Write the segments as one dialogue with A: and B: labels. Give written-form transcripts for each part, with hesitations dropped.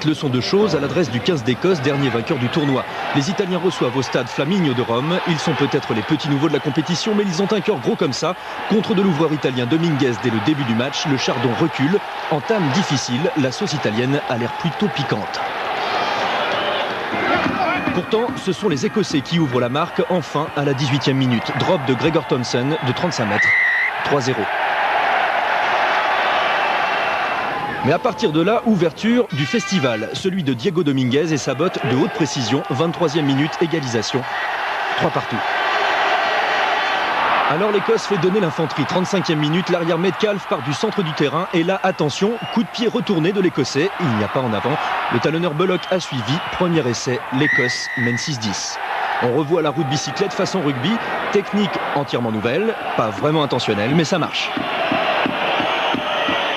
A: Leçon de choses à l'adresse du 15 d'Écosse, dernier vainqueur du tournoi. Les Italiens reçoivent au stade Flaminio de Rome. Ils sont peut-être les petits nouveaux de la compétition, mais ils ont un cœur gros comme ça. Contre de l'ouvreur italien Dominguez dès le début du match, le Chardon recule. Entame difficile, la sauce italienne a l'air plutôt piquante. Pourtant, ce sont les Écossais qui ouvrent la marque, enfin, à la 18e minute. Drop de Gregor Thompson de 35 mètres. 3-0. Mais à partir de là, ouverture du festival. Celui de Diego Dominguez et sa botte de haute précision. 23e minute, égalisation. 3 partout. Alors l'Écosse fait donner l'infanterie. 35e minute, l'arrière Metcalf part du centre du terrain. Et là, attention, coup de pied retourné de l'Écossais. Il n'y a pas en avant. Le talonneur Bullock a suivi. Premier essai, l'Écosse mène 6-10. On revoit la roue de bicyclette façon rugby. Technique entièrement nouvelle. Pas vraiment intentionnelle, mais ça marche.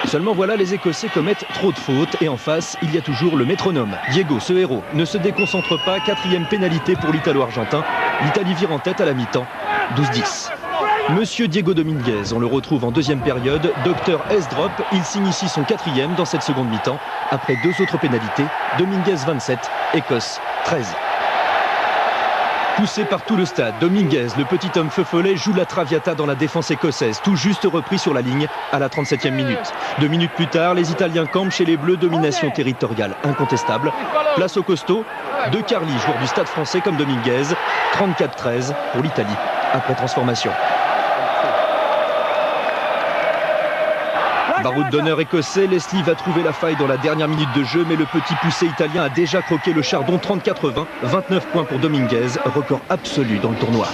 A: Seulement voilà, les Écossais commettent trop de fautes et en face, il y a toujours le métronome. Diego, ce héros, ne se déconcentre pas. 4e pénalité pour l'Italo-Argentin. L'Italie vire en tête à la mi-temps. 12-10. Monsieur Diego Dominguez, on le retrouve en deuxième période. Docteur S-Drop, il signe ici son 4e dans cette seconde mi-temps. Après 2 autres pénalités, Dominguez 27, Écosse 13. Poussé par tout le stade, Dominguez, le petit homme feu follet, joue la traviata dans la défense écossaise, tout juste repris sur la ligne à la 37e minute. 2 minutes plus tard, les Italiens campent chez les Bleus, domination territoriale incontestable. Place au costaud, de Carly, joueur du stade français comme Dominguez, 34-13 pour l'Italie, après transformation. Baroud d'honneur écossais, Leslie va trouver la faille dans la dernière minute de jeu, mais le petit poussé italien a déjà croqué le Chardon 34-20, 29 points pour Dominguez, record absolu dans le tournoi.